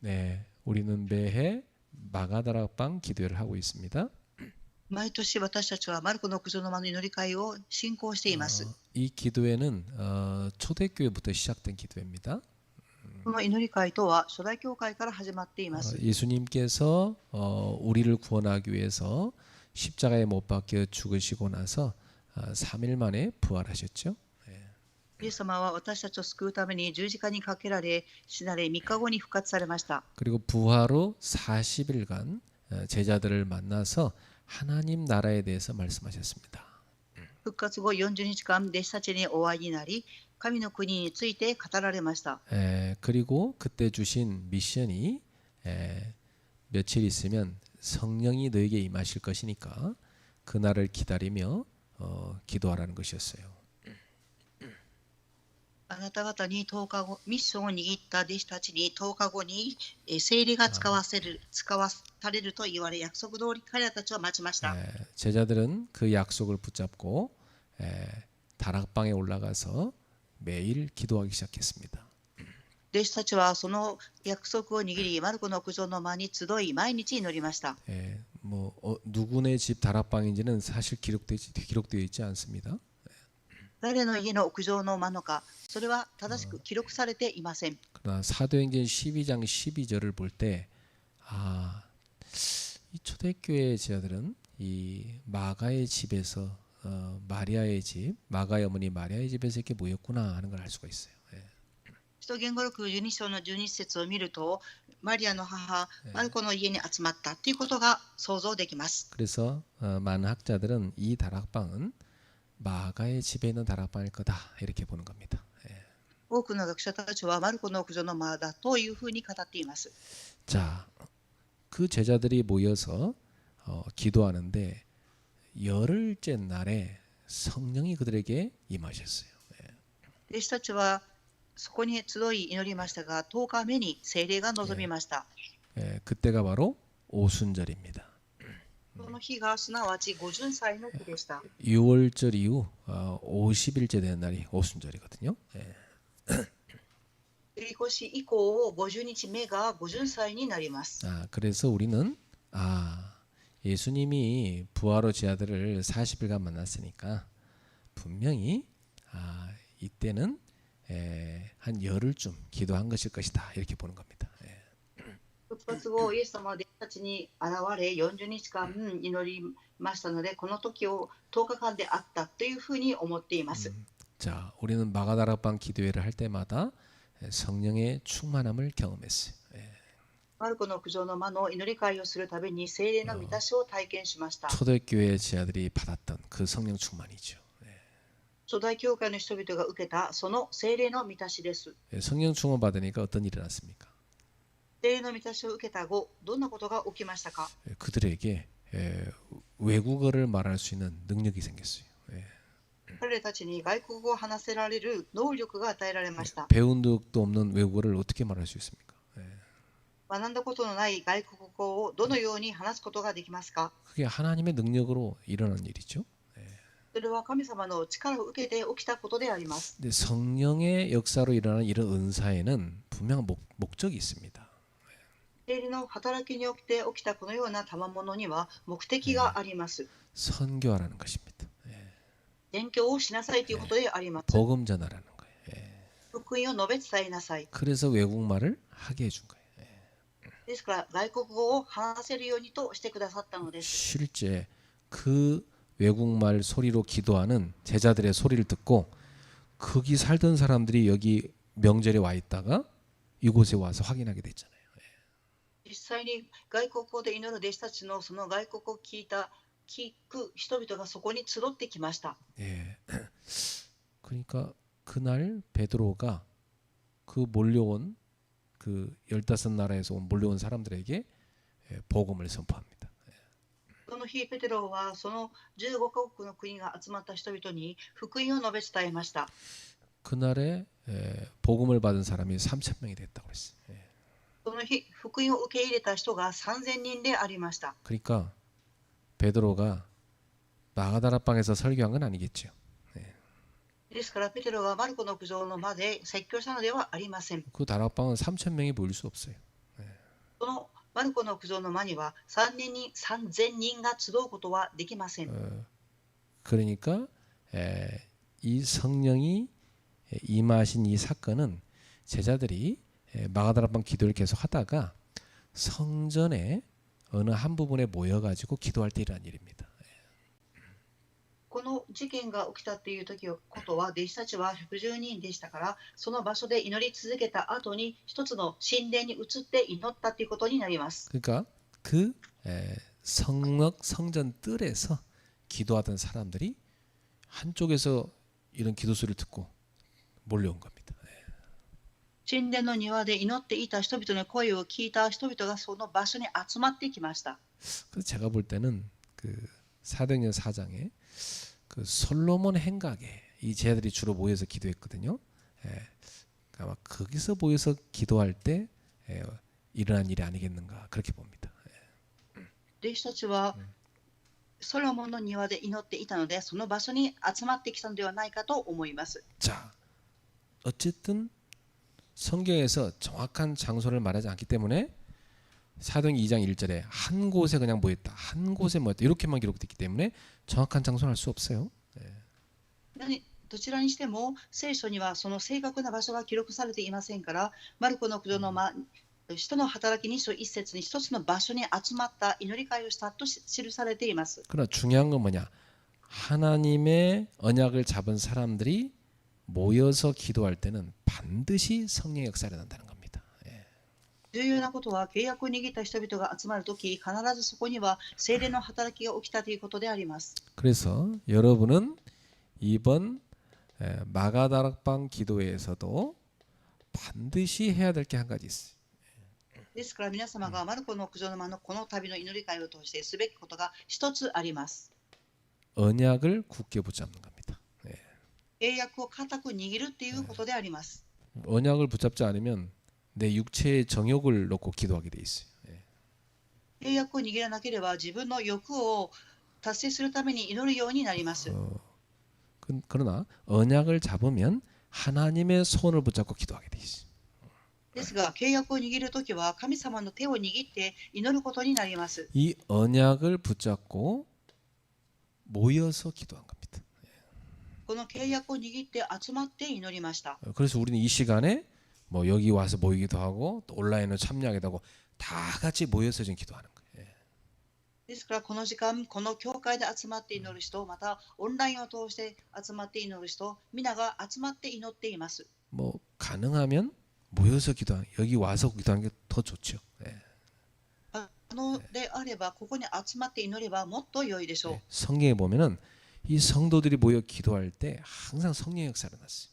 네, 우리는 매해 마가다락방 기도회를 하고 있습니다. 毎年私たちはマルコの九条の間の祈り会を進行しています。 이 기도회는 초대교회부터 시작된 기도회입니다. この祈り会とは初代教会から始まっています。 예수님께서 우리를 구원하기 위해서 십자가에 못 박혀 죽으시고 나서 3일 만에 부활하셨죠. イエス様は私たちを救うために十字架にかけられ、死なれ3日後に復活されました。 그리고 부활 후 40일간 제자들을 만나서 하나님 나라에 대해서 말씀하셨습니다. 復活後40日間弟子たちにお会いになり、神の国について語られました。 그리고 그때 주신 미션이 며칠 있으면 성령이 너에게 임하실 것이니까 그날을 기다리며 기도하라는 것이었어요. あなた方に10日後、ミッションを握った弟子たちに10日後に聖霊が使わされると言われ、約束通り彼らたちは待ちました。 제자들은 그 약속을 붙잡고 다락방에 올라가서 매일 기도하기 시작했습니다. 弟子たちはその約束を握り、マルコの屋上の間に集い、毎日祈りました。 누구네 집 다락방인지는 사실 기록되어 있지 않습니다. 誰の家の屋上の間のか、それは正しく記録されていません。 그러나 사도행전 12장 12절을 볼 때 이 초대교회 제자들은 이 마가의 집에서 마리아의 집, 마가의 어머니 마리아의 집에서 이렇게 모였구나 하는 걸 알 수가 있어요. 使徒言語録12章の12節を見ると、マリアの母マルコの家に集まったということが想像できます。 그래서 많은 학자들은 이 다락방은 마가의 집에 있는 다락방일 거다 이렇게 보는 겁니다. 多くの学者たちはマルコの屋上の間だというふうに語っています。 자, 그 제자들이 모여서 기도하는데 열흘째 날에 성령이 그들에게 임하셨어요. 弟子たちはそこに集い祈りましたが、10日目に聖霊が臨みました。 그때가 바로 오순절입니다. その日がすなわち五巡祭の日でした。 6월절 이후 50일째 되는 날이 오순절이거든요. 繰越以降50日目が五巡祭になります。 그래서 우리는 예수님이 부활 후 제자들을 40일간 만났으니까 분명히 이때는 한 열흘쯤 기도한 것일 것이다 이렇게 보는 겁니다. 復活後、イエス様は弟子たちに現れ40日間祈りましたので、この時を10日間であったというふうに思っています。 자, 우리는 마가다락방 기도회를 할 때마다 성령의 충만함을 경험했어요. マルコの屋上の間の祈り会をするたびに聖霊の満たしを体験しました。 초대교회 제자들이 받았던 그 성령 충만이죠. 初代教会の人々が受けたその聖霊の満たしです。 성령 충만 받으니까 어떤 일이 일어났습니까? 聖霊の満たしを受けた後、どんなことが起きましたか？ 그들에게 외국어를 말할 수 있는 능력이 생겼어요. 彼らたちに外国語を話せられる能力が与えられました。 배운 적도 없는 외국어를 어떻게 말할 수 있습니까? 学んだことのない外国語をどのように話すことができますか？ 그게 하나님의 능력으로 일어난 일이죠. それは神様の力を受けて起きたことであります。 근데 성령의 역사로 일어나는 이런 은사에는 분명한 목적이 있습니다. 聖霊の働きによって起きたこのような賜物には目的があります。 선교하라는 것입니다. 宣教をしなさいということであります。 복음 전하라는 거예요. 福音を述べ伝えなさい。 그래서 외국말을 하게 해준 거예요. ですから外国語を話せるようにとしてくださったのです。 실제 그 외국말 소리로 기도하는 제자들의 소리를 듣고 거기 살던 사람들이 여기 명절에 와 있다가 이곳에 와서 확인하게 됐잖아요. 実際に外国語で祈る弟子たちのその外国語を聞く人々がそこに集ってきました。 그러니까 그날 베드로가 그 몰려온 그 15나라에서 몰려온 사람들에게 복음을 선포합니다. その日ペテロはその15カ国の国が集まった人々に福音を述べ伝えました。 그날에 복음을 받은 사람이 3,000명이 됐다고 그랬어요. その日福音を受け入れた人が3000人でありました。 그러니까 베드로가 마가다락방에서 설교한 건 아니겠죠. ですからペテロはマルコの屋上の間で説教したのではありません。 그 다락방은 3,000명이 모일 수 없어요. マルコの苦情の間には3000人が集うことはできません。 그러니까 이 성령이 임하신 이 사건은 제자들이 마가다락방 기도를 계속 하다가 성전에 어느 한 부분에 모여가지고 기도할 때 일어난 일입니다. この事件が起きたっていうことは、弟子たちは110人でしたから、その場所で祈り続けた後に一つの神殿に移って祈ったということになります。 그러니까 그 성전 뜰에서 기도하던 사람들이 한쪽에서 이런 기도 소리를 듣고 몰려온 겁니다. 神殿の庭で祈っていた人々の声を聞いた人々がその場所に集まってきました。 그래서 제가 볼 때는 그 사도행전 4장에 그 솔로몬 행각에 이 제자들이 주로 모여서 기도했거든요. 아마 거기서 모여서 기도할 때 일어난 일이 아니겠는가 그렇게 봅니다. 弟子たちはソロモンの庭で祈っていたので、その場所に集まってきたのではないかと思います。 자, 어쨌든 성경에서 정확한 장소를 말하지 않기 때문에 사도행전 2장 1절에 한 곳에 그냥 모였다, 한 곳에 모였다 이렇게만 기록되기 때문에 정확한 장소는 알 수 없어요. どちらにしても聖書にはその正確な場所が記録されていませんから、マルコの苦情の人の働き2章1節に一つの場所に集まった祈り会をしたと記されています。 그러나 중요한 건 뭐냐? 하나님의 언약을 잡은 사람들이 모여서 기도할 때는 반드시 성령의 역사가 일어난다는 겁니다. 重要なことは、契約を握った人々が集まるとき、必ずそこには聖霊の働きが起きたということであります。 그래서 여러분은 이번 마가다락방 기도회에서도 반드시 해야 될 게 한 가지 있어요. ですから皆様がマルコの苦情の間のこの旅の祈り会を通してすべきことが一つあります。 언약을 굳게 붙잡는 겁니다. 契約を固く握るっていうことであります。 언약을 붙잡지 않으면 내 육체의 정욕을 놓고 기도하게 돼 있어요. 契約を握らなければ自分の欲を達成するために祈るようになります。 그러나 언약을 잡으면 하나님의 손을 붙잡고 기도하게 돼 있어요. ですが契約を握るときは神様の手を握って祈ることになります。 이 언약을 붙잡고 모여서 기도한 겁니다. この契約を握って集まって祈りました。 그래서 우리는 이 시간에 뭐 여기 와서 모이기도 하고 또 온라인으로 참여하기도 하고 다 같이 모여서 지금 기도하는 거예요. ですからこの時間、この教会で集まって祈る人、またオンラインを通して集まって祈る人、皆が集まって祈っています。 뭐 가능하면 모여서 기도하는, 여기 와서 기도하는 게 더 좋죠. であればここに集まって祈ればもっと良いでしょう。 성경에 보면은 이 성도들이 모여 기도할 때 항상 성령의 역사가 났어요.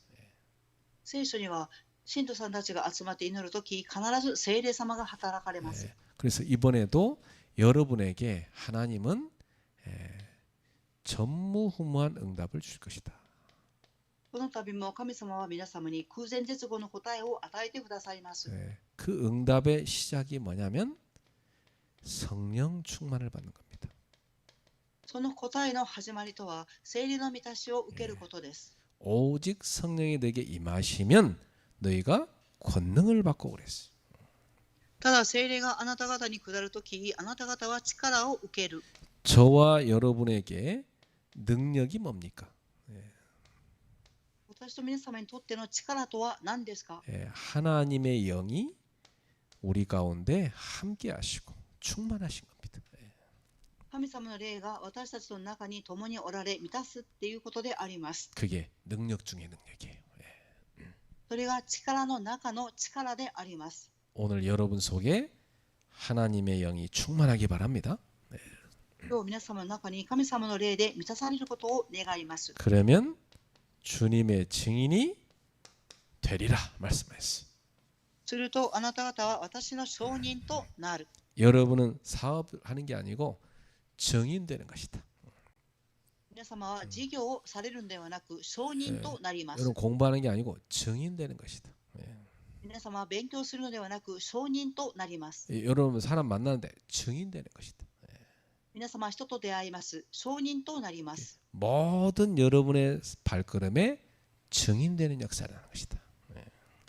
聖書には信徒さんたちが集まって祈るとき、必ず聖霊様が働かれます。 그래서 이번에도 여러분에게 하나님은 전무후무한 응답을 주실 것이다. この度も神様は皆様に空前絶後の答えを与えてくださいます。 그 응답의 시작이 뭐냐면 성령 충만을 받는 겁니다. その答えの始まりとは聖霊の満たしを受けることです。 오직 성령이 너에게 임하시면 너희가 권능을 받고 그랬어요. ただ聖霊があなた方に下るとき、あなた方は力を受ける。 저와 여러분에게 능력이 뭡니까? 私と皆様にとっての力とは何ですか？ 하나님의 영이 우리 가운데 함께 하시고 충만하신 겁니다. 神様の霊が私たちの中に共におられ満たすっていうことであります。 그게 능력 중의 능력이에요. それが力の中の力であります。 오늘 여러분 속에 하나님의 영이 충만하기 바랍니다. 今日皆様の中に神様の霊で満たされることを願います。 그러면 주님의 증인이 되리라 말씀하셨어요. するとあなた方は私の証人となる。 여러분은 사업하는 게 아니고 증인되는 것이다. 皆様は事業をされるのではなく証人となります。 여러분 공부하는 게 아니고 증인되는 것이다. 皆様は勉強するのではなく証人となります。 여러분 사람 만나는데 증인되는 것이다. 皆様は人と出会います。証人となります。 모든 여러분의 발걸음에 증인되는 역사를 하는 것이다.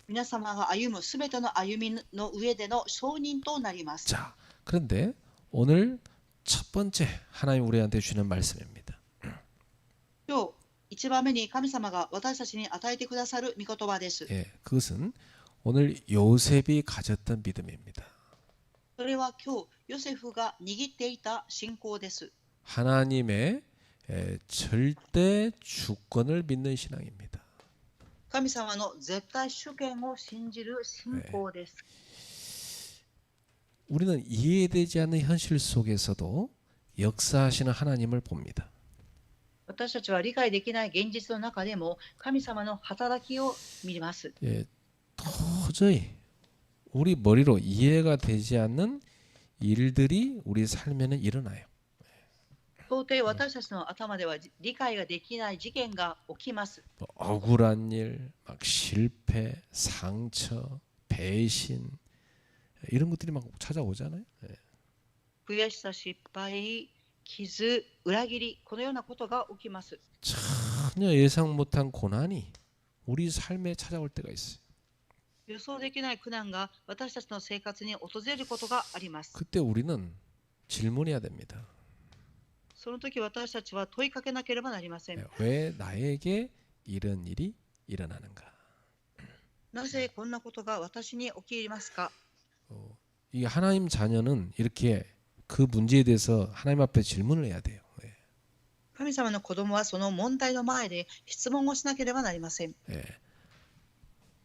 皆様が歩むすべての歩みの上での証人となります。 자, 그런데 오늘 첫 번째 하나님 우리한테 주는 말씀입니다. 今日一番目に神様が私たちに与えてくださる御言葉です。 예, 그것은 오늘 요셉이 가졌던 믿음입니다. それは今日ヨセフが握っていた信仰です。 하나님의 절대 주권을 믿는 신앙입니다. 神様の絶対主権を信じる信仰です。 우리는 이해되지 않는 현실 속에서도 역사하시는 하나님을 봅니다. 私たちは理解できない現実の中でも神様の働きを見ます。 예, 도저히 우리 머리로 이해가 되지 않는 일들이 우리 삶에는 일어나요. 到底私たちの頭では理解ができない事件が起きます。 뭐 억울한 일, 막 실패, 상처, 배신 이런 것들이 막 찾아오잖아요. 예. 悔しさ、失敗、傷、裏切り、このようなことが起きます。 전혀 예상 못한 고난이 우리 삶에 찾아올 때가 있어요. 予想できない苦難が私たちの生活に訪れることがあります。 그때 우리는 질문해야 됩니다. その時私たちは問いかけなければなりません。 왜 나에게 이런 일이 일어나는가? なぜこんなことが私に起きますか？ 이 하나님 자녀는 이렇게 그 문제에 대해서 하나님 앞에 질문을 해야 돼요. 예. 神様の子供はその問題の前で質問をしなければなりません。 예.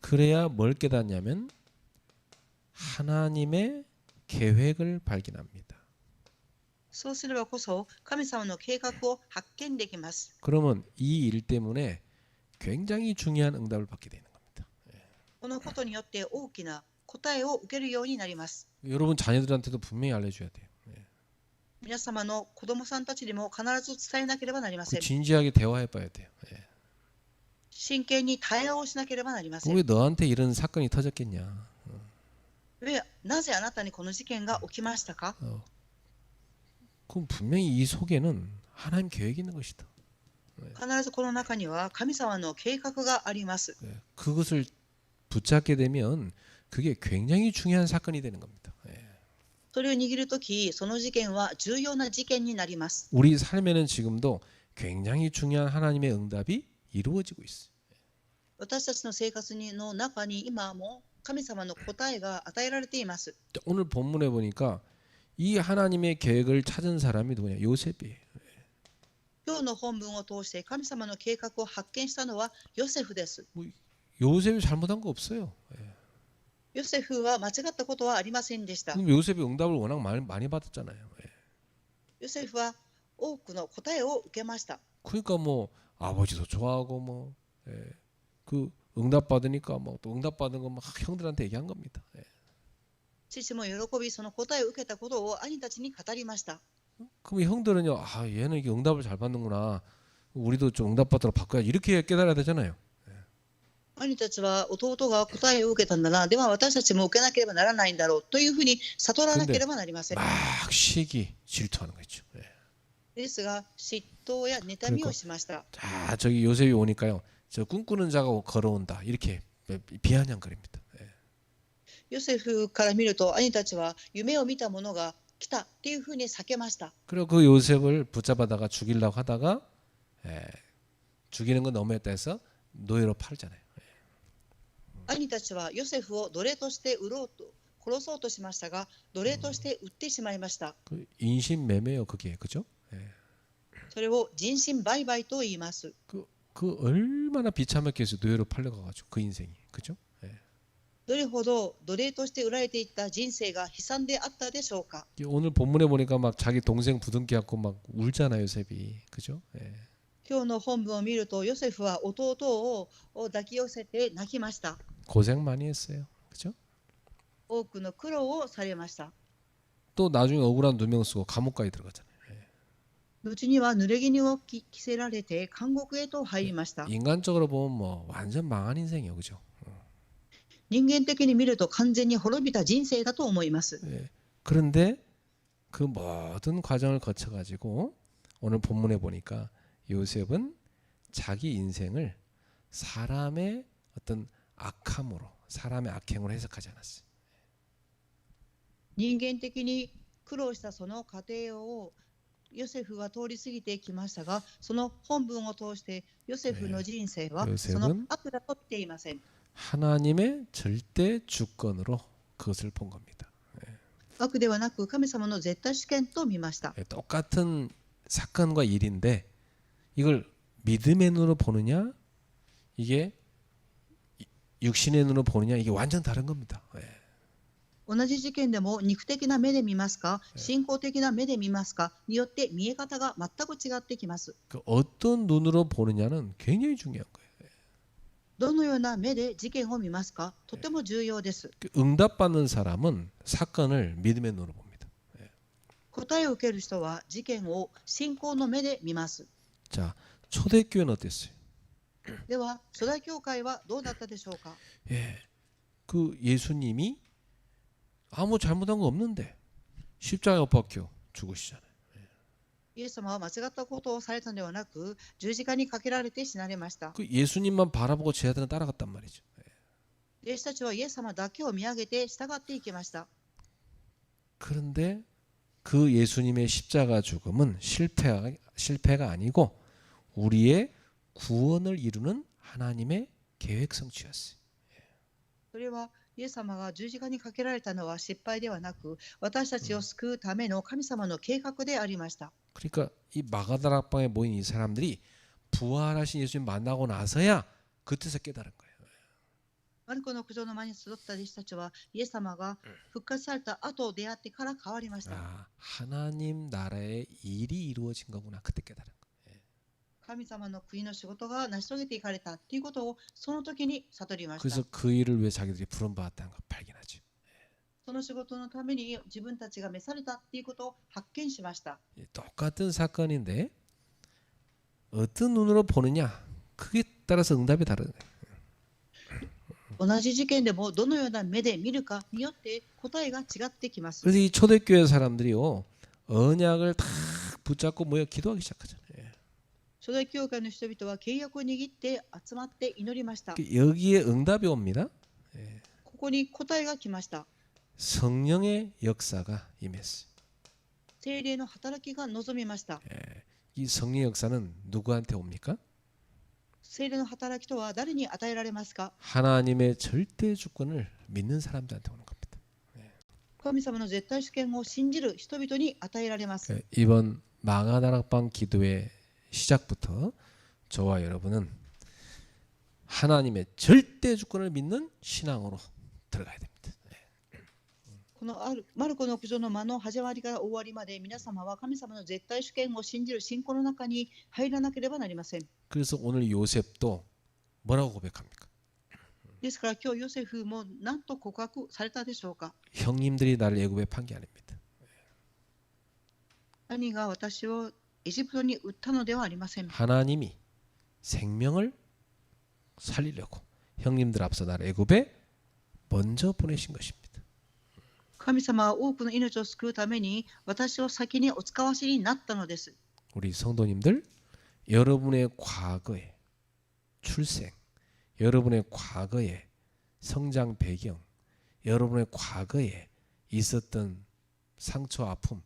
그래야 뭘 깨닫냐면 하나님의 계획을 발견합니다. そうすればこそ神様の計画を発見できます。 그러면 이 일 때문에 굉장히 중요한 응답을 받게 되는 겁니다. このことによって大きな答えを受けるようになります。 여러분 자녀들한테도 분명히 알려줘야 돼요. 예. 皆様の子供さんたちにも必ず伝えなければなりませ 그 ん。 진지하게 대화해봐야 돼요. 예. 真剣に対話をしなければなりません。 왜 너한테 이런 사건이 터졌겠냐? なぜあなたにこの事件が起きましたか？ 그럼 분명히 이 속에는 하나님 계획이 있는 것이다. 必ずこの中には神様の計画があります。 예. 그것을 붙잡게 되면 그게 굉장히 중요한 사건이 되는 겁니다. 예. それを握るとき、その事件は重要な事件になります。 우리 삶에는 지금도 굉장히 중요한 하나님의 응답이 이루어지고 있어요. 私たちの生活の中に今も神様の答えが与えられています。 오늘 본문에 보니까 이 하나님의 계획을 찾은 사람이 누구냐? 요셉이에요. 今日の本文を通して神様の計画を発見したのはヨセフです。 요셉이 잘못한 거 없어요. 예. ヨセフは間違ったことはありませんでした。 그럼 요셉이 응답을 워낙 많이 받았잖아요. 예. ヨセフは多くの答えを受けました。 그러니까 뭐 아버지도 좋아하고 뭐 그 응답 받으니까 뭐 또 응답 받은 거 막 형들한테 얘기한 겁니다. 예. 父も喜び、その答えを受けたことを兄たちに語りました。 그럼 형들은요, 아 얘는 이게 응답을 잘 받는구나. 우리도 좀 응답 받도록 바꿔야 이렇게 깨달아야 되잖아요. 兄たちは弟が答えを受けたんだな、では私たちも受けなければならないんだろうというふうに悟らなければなりません。 막 시기 질투하는 거죠. 예. ですが嫉妬や妬みをしました。 자 저기 요셉이 오니까요, 저 꿈꾸는 자가 걸어온다 이렇게 비아냥거립니다. 예. ヨセフから見ると兄たちは夢を見た者が来たっていうふうに避けました。 그리고 그 요셉을 붙잡아다가 죽이려고 하다가 죽이는 건 너무했다 해서 노예로 팔잖아요. 兄たちはヨセフを奴隷として売ろうと殺そうとしましたが、奴隷として売ってしまいました。 그 인신매매요 그게 그죠? 예. それを人身売買と言います。 그 얼마나 비참하게 해서 노예로 팔려가가지고 그 인생이 그죠? 예. どれほど奴隷として売られていった人生が悲惨であったでしょうか。 오늘 본문에 보니까 막 자기 동생 부둥켜 갖고 막 울잖아요 요셉이 그죠? 예. 今日の本文を見るとヨセフは弟を抱き寄せて泣きました。 고생 많이 했어요 그죠? 多くの苦労をされました。 또 나중에 억울한 누명 쓰고 감옥까지 들어갔잖아요. 後には濡れ衣を着せられて監獄へと入りました。 인간적으로 보면 뭐 완전 망한 인생이에요 그죠? 人間的に見ると完全に滅びた人生だと思います。 예. 그런데 그 모든 과정을 거쳐가지고 오늘 본문에 보니까 요셉은 자기 인생을 사람의 어떤 악함으로 사람의 악행으로 해석하지 않았어요. 人間的に苦労したその過程をヨセフは通り過ぎてきましたが、その本文を通してヨセフの人生はその 요셉은 悪だと見ていません。 하나님의 절대 주권으로 그것을 본 겁니다. 悪ではなく神様の絶対主権と見ました。 똑같은 사건과 일인데 이걸 믿음의 눈으로 보느냐 이게 육신의 눈으로 보느냐 이게 완전 다른 겁니다. 同じ事件でも肉的な目で見ますか、信仰的な目で見ますかによって見え方が全く違ってきます。 그 어떤 눈으로 보느냐는 굉장히 중요한 거예요. どのような目で事件を見ますか、とても重要です。 그 응답받는 사람은 사건을 믿음의 눈으로 봅니다. 答えを受ける人は事件を信仰の目で見ます。 자, 초대교회는 어땠어요? では初代教会はどうだったでしょうか。 예, 그 예수님이 아무 잘못한 거 없는데 십자가에 못 박혀 죽으시잖아요. イエス様は間違ったことをされたのではなく、十字架にかけられて死なれました。 그 예수님만 바라보고 제자들은 따라갔단 말이죠. 弟子たちはイエス様だけを見上げて従っていきました。 그런데 그 예수님의 십자가 죽음은 실패가 아니고 우리의 구원을 이루는 하나님의 계획 성취였어요. それはイエス様が十字架にかけられたのは失敗ではなく、私たちを救うための神様の計画でありました。 그러니까 이 마가다락방에 모인 이 사람들이 부활하신 예수님 만나고 나서야 그때서 깨달은 거예요. マルコの苦情の前に集った弟子たちは、イエス様が復活された後出会ってから変わりました。 아, 하나님 나라의 일이 이루어진 거구나. 그때 깨달은 거예요. 神様の国の仕事が成し遂げていかれたということをその時に悟りました。 그래서 그 일을 왜 자기들이 부름받았다는 걸 발견하죠. その仕事のために自分たちが召されたということを発見しました。 똑같은 사건인데 어떤 눈으로 보느냐 그게 따라서 응답이 다른 거예요. 同じ事件でもどのような目で見るかによって答えが違ってきます。 그래서 이 초대교회 사람들이요 언약을 다 붙잡고 모여 기도하기 시작하잖아요. 初代教会の人々は契約を握って集まって祈りました。 여기에 응답이 옵니다. ここに答えが来ました。 성령의 역사가 임했어요. 聖霊の働きが望みました。 이 성령의 역사는 누구한테 옵니까? 聖霊の働きとは誰に与えられますか。 하나님의 절대 주권을 믿는 사람들한테 오는 겁니다. 神様の絶対主権を信じる人々に与えられます。 이번 마가다락방 기도의 시작부터 저와 여러분은 하나님의 절대 주권을 믿는 신앙으로 들어가야 됩니다. このマルコの苦情の間の始まりから終わりまで、皆様は神様の絶対主権を信じる信仰の中に入らなければなりません。 그래서 오늘 요셉도 뭐라고 고백합니까? ですから今日ヨセフも何と告白されたでしょうか。 형님들이 나를 애굽에 판 게 아닙니다. 兄が私をエジプトに売ったのではありません。 하나님이 생명을 살리려고 형님들 앞서 나를 애굽에 먼저 보내신 것입니다. 神様は多くの命を救うために私を先にお使わしになったのです。 우리 성도님들 여러분의 과거에 출생, 여러분의 과거에 성장 배경, 여러분의 과거에 있었던 상처 아픔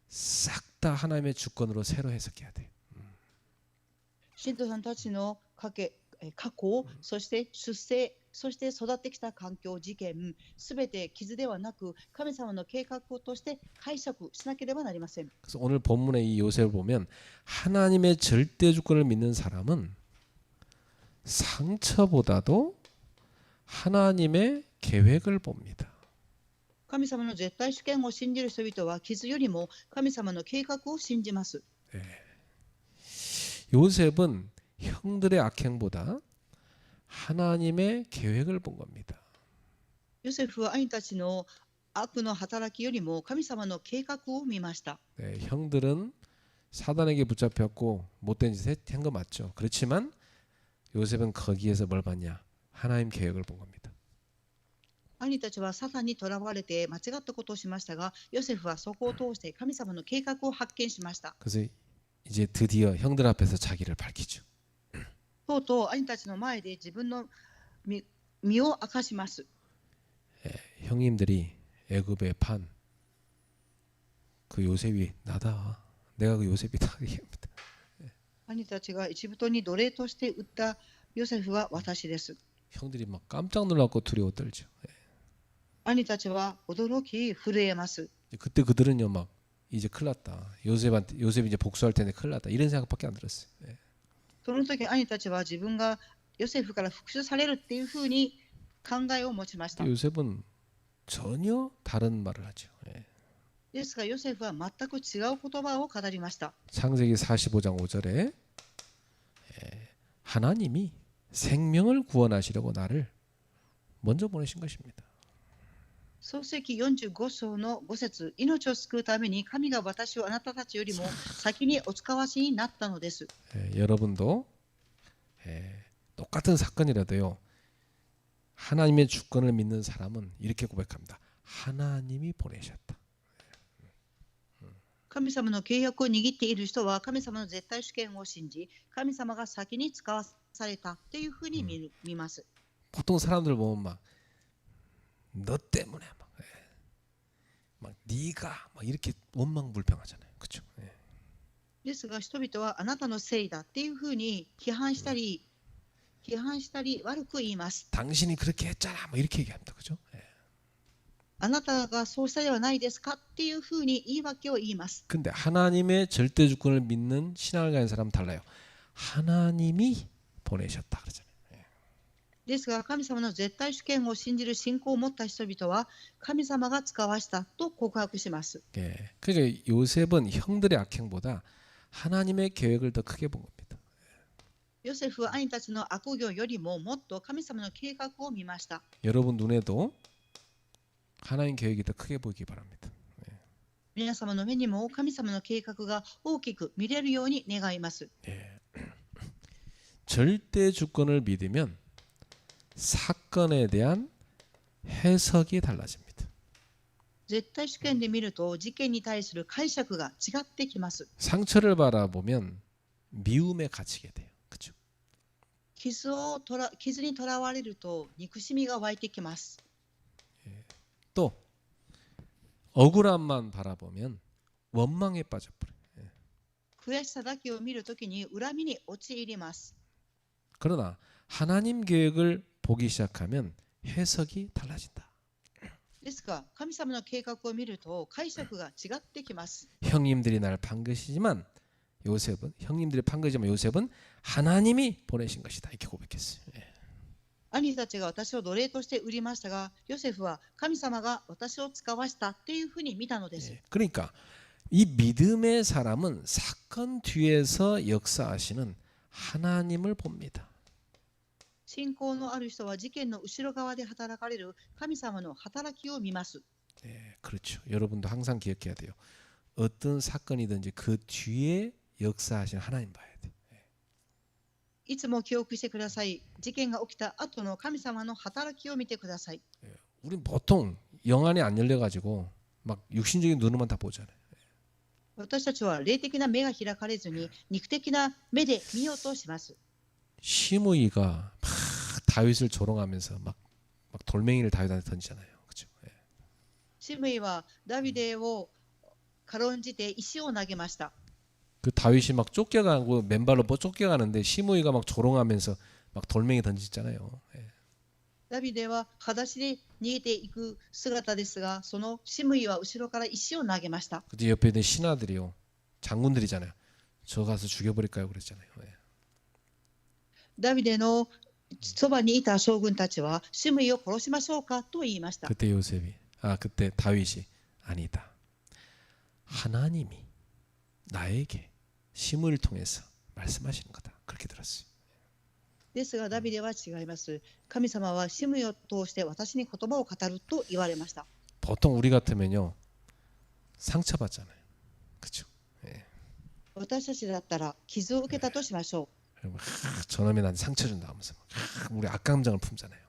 싹 다 하나님의 주권으로 새로 해석해야 돼요. 信徒さんたちの過去、そして出生、そして育ってきた環境、事件、すべて傷ではなく神様の計画として解釈しなければなりません。 그래서 오늘 본문의 이 요셉을 보면 하나님의 절대 주권을 믿는 사람은 상처보다도 하나님의 계획을 봅니다. 神様の絶対主権を信じる人々は傷よりも神様の計画を信じます。 요셉은 형들의 악행보다 하나님의 계획을 본 겁니다. ヨセフは兄たちの悪の働きよりも神様の計画を見ました。 네, 형들은 사단에게 붙잡혔고 못된 짓을 한 거 맞죠. 그렇지만 요셉은 거기에서 뭘 봤냐? 하나님 계획을 본 겁니다. 兄たちはサタンにとらわれて間違ったことをしましたが、ヨセフはそこを通して神様の計画を発見しました。 그래서 이제 드디어 형들 앞에서 자기를 밝히죠. とうとう兄たちの前で自分の身を明かします。 형님들이 애굽에 판 그 요셉이 나다. 내가 그 요셉이다. 얘기합니다. 兄たちがエジプトに奴隷として売ったヨセフは私です。 형들이 막 깜짝 놀랐고 두려워 떨죠. 兄たちは驚き震えます。 그때 그들은요 막 이제 큰일 났다. 요셉이 이제 복수할 텐데 큰일 났다. 이런 생각밖에 안 들었어요. その時兄たちは自分がヨセフから復讐されるっていうふうに考えを持ちました。 요셉은 전혀 다른 말을 하죠. ですがヨセフは全く違う言葉を語りました。 창세기 45장 5절에 하나님이 생명을 구원하시려고 나를 먼저 보내신 것입니다. 創世記45章の5節、命を救うために神が私をあなたたちよりも先にお使わしになったのです。 여러분도 똑같은 사건이라도요. 하나님의 주권을 믿는 사람은 이렇게 고백합니다. 하나님이 보내셨다. 神様の契約を握っている人は神様の絶対主権を信じ、神様が先に使わされたっていうふうに見ます。 보통 사람들 보면 너 때문에 막 네가 막 이렇게 원망불평하잖아요. 그렇죠? ですが人々はあなたのせいだっていうふうに批判したり悪く言います。 당신이 그렇게 했잖아. 뭐 이렇게 얘기합니다. 그렇죠? あなたがそうしたではないですかっていうふうに言い訳を言います。 근데 하나님의 절대 주권을 믿는 신앙을 가진 사람은 달라요. 하나님이 보내셨다 그러잖아요. ですが神様の絶対主権を信じる信仰を持った人々は神様が使わしたと告白します。 그러니까 요셉은 형들의 악행보다 하나님의 계획을 더 크게 본 겁니다. ヨセフは兄たちの悪行よりももっと神様の計画を見ました。 여러분 눈에도 하나님 계획이 더 크게 보이기 바랍니다. 皆様の目にも神様の計画が大きく見れるように願います。 절대 주권을 믿으면 사건에 대한 해석이 달라집니다. 絶対主権で見ると事件に対する解釈が違ってきます。 상처를 바라보면 미움에 갇히게 돼요. 그렇죠? 傷にとらわれると憎しみが湧いてきます。 또 억울함만 바라보면 원망에 빠져버려요. 悔しさだけを見るときに恨みに陥ります。 그러나 하나님 계획을 보기 시작하면 해석이 달라진다. ですが神様の計画を見ると解釈が違ってきます。 형님들이 날 판 것이지만 형님들이 판 것이지만 요셉은 하나님이 보내신 것이다. 이렇게 고백했어요. 兄たちが私を奴隷として売りましたが、ヨセフは神様が私を使わしたっていうふうに見たのです。 그러니까 이 믿음의 사람은 사건 뒤에서 역사하시는 하나님을 봅니다. 信仰のある人は事件の後ろ側で働かれる神様の働きを見ます。 그렇죠. 여러분도 항상 기억해야 돼요. 어떤 사건이든지 그 뒤에 역사하시는 하나님 봐야 돼요. いつも記憶してください。事件が起きた後の神様の働きを見てください。 우린 보통 영안이 안 열려가지고 막 육신적인 눈으로만 다 보잖아요. 私たちは霊的な目が開かれずに肉的な目で見ようとします。 시므이가 막 다윗을 조롱하면서 막 돌멩이를 다윗한테 던지잖아요. 그렇죠? シムイはダビデを軽んじて石を投げました。 그 다윗이 막 쫓겨가고 맨발로 쫓겨가는데 시므이가 막 조롱하면서 막 돌멩이 던지잖아요. ダビデは裸足で逃げていく姿ですが、そのシムイは後ろから石を投げました。 그때 옆에 있는 신하들이요, 장군들이잖아요. 저 가서 죽여버릴까요? 그랬잖아요. ダビデのそばにいた将軍たちはシムイを殺しましょうかと言いました。 그때 다윗이 아니다. 하나님이 나에게 시므이를 통해서 말씀하시는 거다. 그렇게 들었어요. ですがダビデは違います。神様はシムイを通して私に言葉を語ると言われました。 보통 우리 같으면요 상처받잖아요. 그렇죠? 私たちだったら傷を受けたとしましょう。 저놈이 나한테 상처 준다 하면서 우리 악감정을 품잖아요.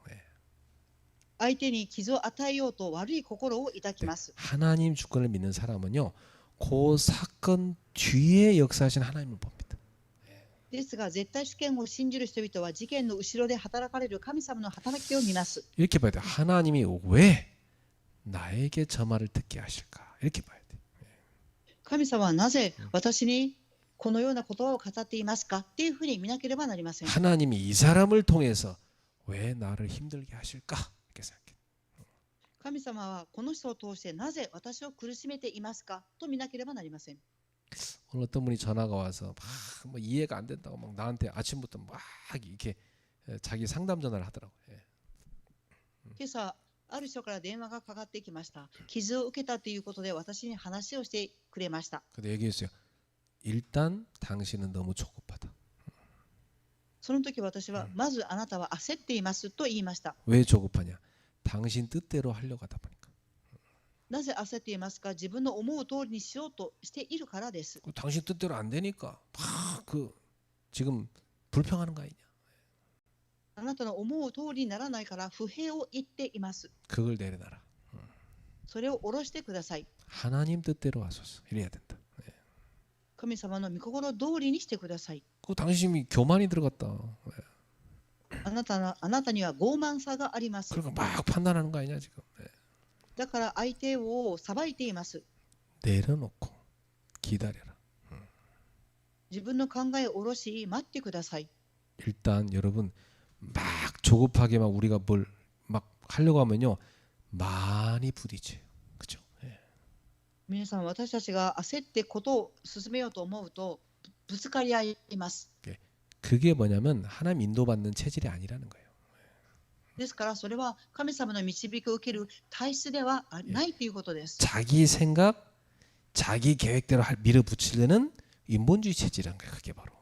相手に傷を与えようと悪い心を抱きます。 하나님 주권을 믿는 사람은요 그 사건 뒤에 역사하신 하나님을 봅니다. ですが絶対主権を信じる人々は事件の後ろで働かれる神様の働きを見ます。 이렇게 봐야 돼요. 하나님이 왜 나에게 저 말을 듣게 하실까? 이렇게 봐야 돼요. 神様はなぜ私にこのようなことを語っていますかっていうふうに見なければなりません。 하나님이 이 사람을 통해서 왜 나를 힘들게 하실까? 이렇게 생각해. 神様はこの人を通してなぜ私を苦しめていますかと見なければなりません。 오늘 어떤 분이 전화가 와서 막 뭐 이해가 안 된다고 막 나한테 아침부터 막 이렇게 자기 상담 전화를 하더라고요. 예. 今朝ある人から電話がかかってきました。傷を受けたということで私に話をしてくれました。 근데 얘기했어요. 일단 당신은 너무 조급하다. その時私はまずあなたは焦っていますと言いました。 왜 조급하냐? 당신 뜻대로 하려고 하다 보니까. なぜ焦っていますか？自分の思う通りにしようとしているからです。 당신 뜻대로 안 되니까 막 그 지금 불평하는 거 아니냐? あなたの思う通りにならないから不平を言っています。 그걸 내려놔라. それを下ろしてください。 하나님 뜻대로 하소서. 이래야 된다. 神様の御心通りにしてください。 그 당신이 교만이 들어갔다. あなたには傲慢さがあります。 그러니까 막 판단하는 거 아니냐 지금. だから相手を裁いています。 내려놓고 기다려라. 自分の考えを下ろし待ってください。 일단 여러분 막 조급하게 막 우리가 뭘 막 하려고 하면요 많이 부딪혀요. 그죠? 예. 皆さん、私たちが焦ってことを進めようと思うとぶつかり合います。 그게 뭐냐면 하나님 인도받는 체질이 아니라는 거예요. ですからそれは神様の導きを受ける体質ではないということです。 자기 생각, 자기 계획대로 밀어붙이려는 인본주의 체질이라는 거예요. 그게 바로.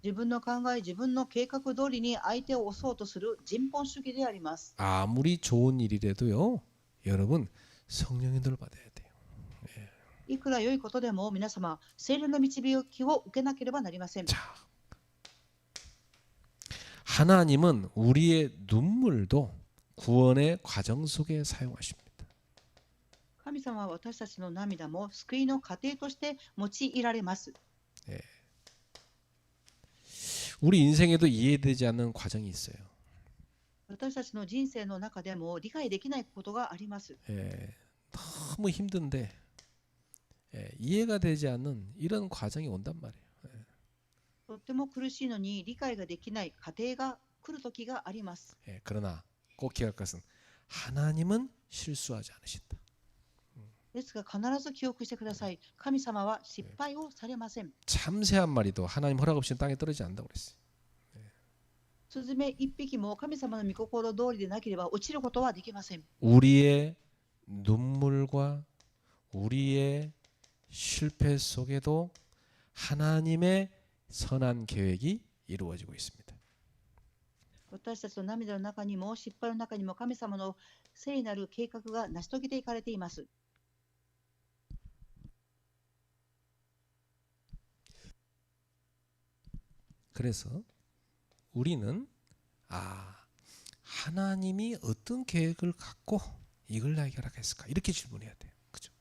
自分の考え、自分の計画通りに相手を押そうとする人本主義であります。 아무리 좋은 일이라도요. 여러분 성령의 인도를 받아야 돼요. いくら良いことでも皆様、聖霊の導きを受けなければなりません。 자, 하나님은 우리의 눈물도 구원의 과정 속에 사용하십니다. 神様は私たちの涙も救いの過程として用いられます。 우리 인생에도 이해되지 않는 과정이 있어요. 私たちの人生の中でも理解できないことがあります。 너무 힘든데 이해가 되지 않는 이런 과정이 온단 말이에요. とっても苦しいのに理解ができない過程が来る時があります。 그러나 꼭 기억할 것은 하나님은 실수하지 않으신다. ですが必ず記憶してください。神様は失敗をされません。 참새 한 마리도 하나님 허락 없이는 땅에 떨어지지 않는다고 그랬어요. スズメ一匹も神様の御心通りでなければ落ちることはできません。 우리의 눈물과 우리의 실패 속에도 하나님의 선한 계획이 이루어지고 있습니다. 私たちの涙の中にも失敗の中にも神様の聖なる計画が成し遂げていかれています。 그래서 우리는 하나님이 어떤 계획을 갖고 이걸 나에게 허락했을까 이렇게 질문해야 돼요. 그죠?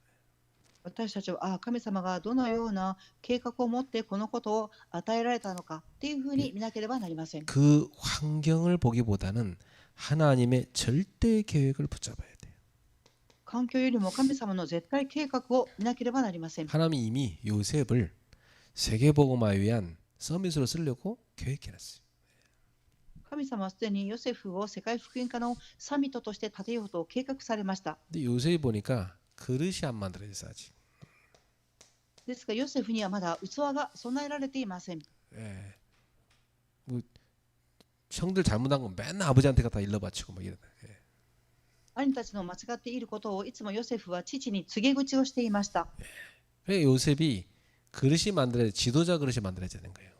私たちは神様がどのような計画を持ってこのことを与えられたのかっていうふうに見なければなりません。 그 환경을 보기보다는 하나님의 절대 계획을 붙잡아야 돼요. 環境よりも神様の絶対計画を見なければなりません。 하나님이 이미 요셉을 세계복음화에 위한 서밋으로 쓰려고 계획해놨어요. 神様はすでにヨセフを世界福音化のサミットとして立てようと計画されました。 근데 요셉이 보니까 그릇이 안 만들어져서 아직. ですがヨセフにはまだ器が備えられていません。 뭐 형들 잘못한 건 맨날 아버지한테 갖다 일러바치고 막 이러다. 兄たちの間違っていることをいつもヨセフは父に告げ口をしていました。 그래 요셉이 그릇이 만들어야 지도자 그릇이 만들어져야 되는 거예요.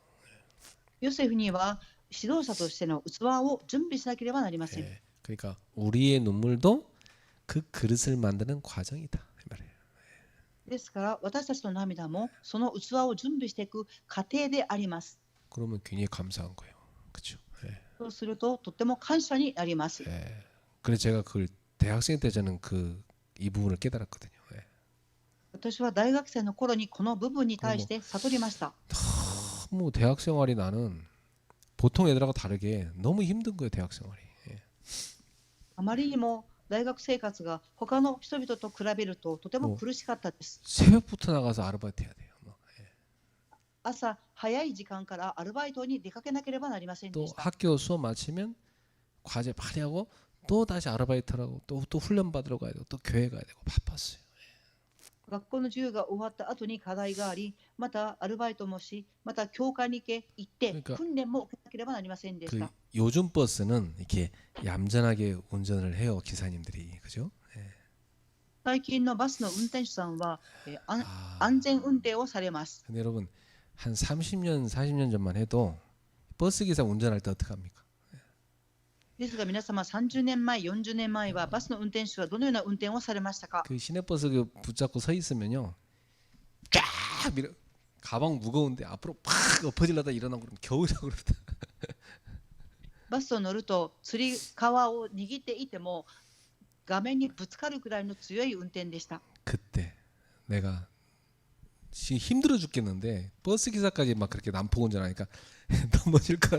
ヨセフには指導者としての器を準備しなければなりません。 그러니까 우리의 눈물도 그 그릇을 만드는 과정이다 이 말이에요. ですから私たちの涙もその器を準備していく過程であります。 그러면 굉장히 감사한 거예요. 그렇죠? そうするととっても感謝になります。 그래서 제가 그걸 대학생 때 저는 이 부분을 깨달았거든요. 私は大学生の頃にこの部分に対して悟りました。 너무 대학 생활이 나는 보통 애들하고 다르게 너무 힘든 거예요. 대학 생활이. あまりにも大学生活が他の人々と比べるととても 뭐 苦しかったです。 새벽부터 나가서 아르바이트 해야 돼요. 뭐. 朝早い時間からアルバイトに出かけなければなりませんで 또 した。 학교 수업 마치면 과제 발휘하고 또 다시 아르바이트하고 또 훈련 받으러 가야 되고 또 교회 가야 되고 바빴어요. 学校の授業が終わった後に課題があり、またアルバイトもし、また教会に行って 그러니까 訓練も受けなければなりませんでし 그 た。 요즘 버스는 이렇게 얌전하게 운전을 해요, 기사님들이. 그죠? 예. 最近のバスの運転手さんは、아, 安全運転をされます。 근데 여러분 한 30년, 40년 전만 해도 버스 기사 운전할 때 어떻게 합니까? ですが皆様30年前、40年前はバスの運転手はどのような運転をされましたか？ 그 시내버스 그 붙잡고 서 있으면요, 쫙 밀어, 가방 무거운데 앞으로 팍 엎어지려다 일어나고 그러면 겨우 자고 그러다. バスを乗るとつり革を握っていても画面にぶつかるくらいの強い運転でした。 그때 내가 힘들어 죽겠는데 버스 기사까지 막 그렇게 난폭 운전하니까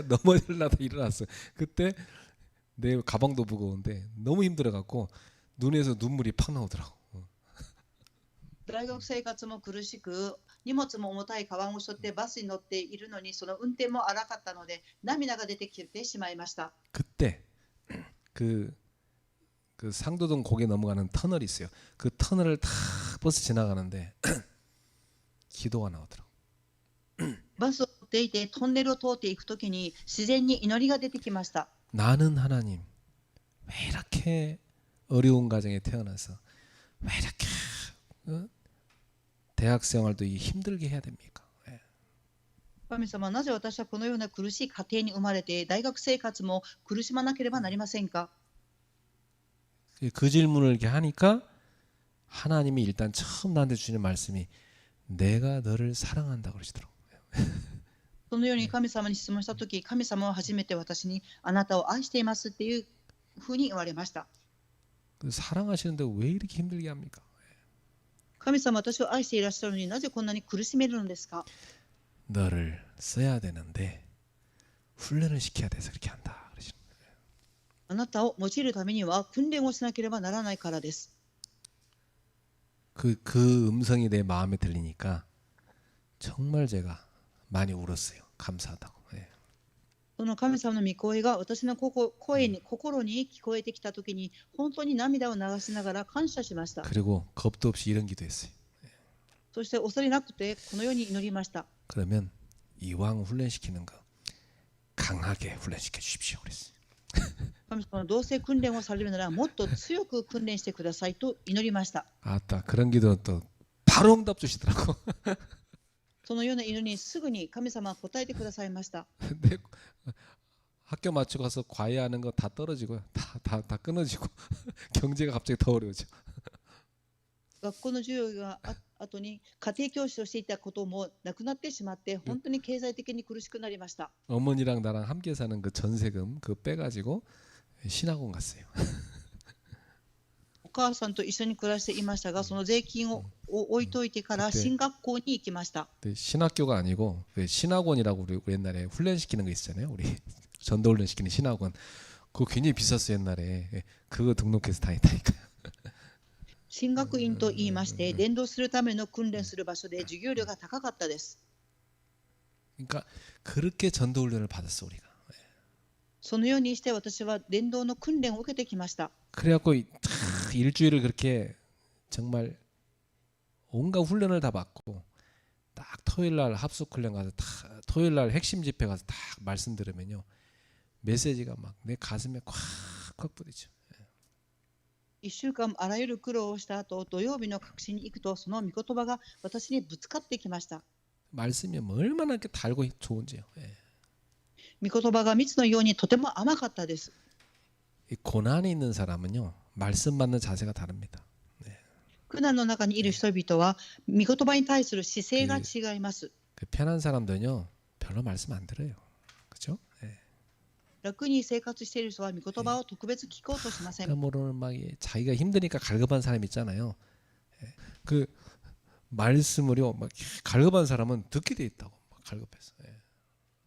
넘어질라다 일어났어. 그때 내 가방도 무거운데 너무 힘들어갖고 눈에서 눈물이 팍 나오더라고. 大学生活も苦しく、荷物も重たいカバンを背負ってバスに乗っているのに、その運転も荒かったので、涙が出てきてしまいました。 그때 그 상도동 고개 넘어가는 터널이 있어요. 그 터널을 탁 버스 지나가는데 기도가 나오더라고. バスを乗っていてトンネルを通っていくときに自然に祈りが出てきました。 나는 하나님 왜 이렇게 어려운 가정에 태어나서 왜 이렇게 대학 생활도 힘들게 해야 됩니까? 神様、なぜ私はこのような苦しい家庭に生まれて大学生活も苦しまなければなりませんか？ 그 질문을 이렇게 하니까 하나님이 일단 처음 나한테 주시는 말씀이 내가 너를 사랑한다고 그러시더라고요. そのように神様に質問したとき、神様は初めて私にあなたを愛していますっていうふうに言われました。 사랑하시는데 왜 이렇게 힘들게 합니까? 神様、私を愛していらっしゃるのになぜこんなに苦しめるのですか？ 너를 써야 되는데 훈련을 시켜야 돼서 그렇게 한다. あなたを用いるためには訓練をしなければならないからです。 그 음성이 내 마음에 들리니까 정말 제가 많이 울었어요. 감사하다고. 예. その神様の御声が私の心に聞こえてきたときに本当に涙を流しながら感謝しました。 그리고 겁도 없이 이런 기도했어요. そして恐れなくてこのように祈りました。 그러면 이왕 훈련시키는 거 강하게 훈련시켜 주십시오. 그랬어요. 神様の同性訓練をされるならもっと強く訓練してくださいと祈りました。 아따 그런 기도 또 바로 응답 주시더라고. そのような祈りにすぐに神様は答えてくださいました。 근데 학교 마치고 가서 과외하는 거 다 떨어지고요. 다 끊어지고 경제가 갑자기 더 어려워져. 学校の授業が後に家庭教師をしていたこともなくなってしまって本当に経済的に苦しくなりました。 어머니랑 나랑 함께 사는 그 전세금 그 빼가지고 신학원 갔어요. お母さんと一緒に暮らしていましたが、その税金を置いといてから進学校に行きました。 신학교가 아니고 신학원이라고 우리 옛날에 훈련시키는 거 있잖아요. 우리 전도 훈련시키는 신학원. 그거 굉장히 비쌌어요 옛날에. 그거 등록해서 다녔다니까요. 進学院と言いまして、伝道するための訓練する場所で授業料が高かったです。 그러니까 그렇게 전도 훈련을 받았어 우리가. そのようにして私は伝道の訓練を受けてきました。 그래갖고 일주일을 그렇게 정말 온갖 훈련을 다 받고 딱 토요일날 합숙 훈련 가서 딱 토요일날 핵심 집회 가서 딱 말씀 들으면요 메시지가 막 내 가슴에 콱콱 뿌리죠. 1週間あらゆる苦労をした後、土曜日の確信に行くとその御言葉が私にぶつかってきました。 말씀이 뭐 얼마나 이렇게 달고 좋은지요. 예. 御言葉が蜜のようにとても甘かったです。 이 고난이 있는 사람은요 말씀 받는 자세가 다릅니다. 苦難の中にいる人々は御言葉に対する姿勢が違います。 그 편한 사람들은요 별로 말씀 안 들어요. 그렇죠? 예. 楽に生活している人は御言葉を特別聞こうとしません。 모르는 막 자기가 힘드니까 갈급한 사람 있잖아요. 예. 그 말씀을요 막 갈급한 사람은 듣게 돼 있다고 막 갈급해서. 예.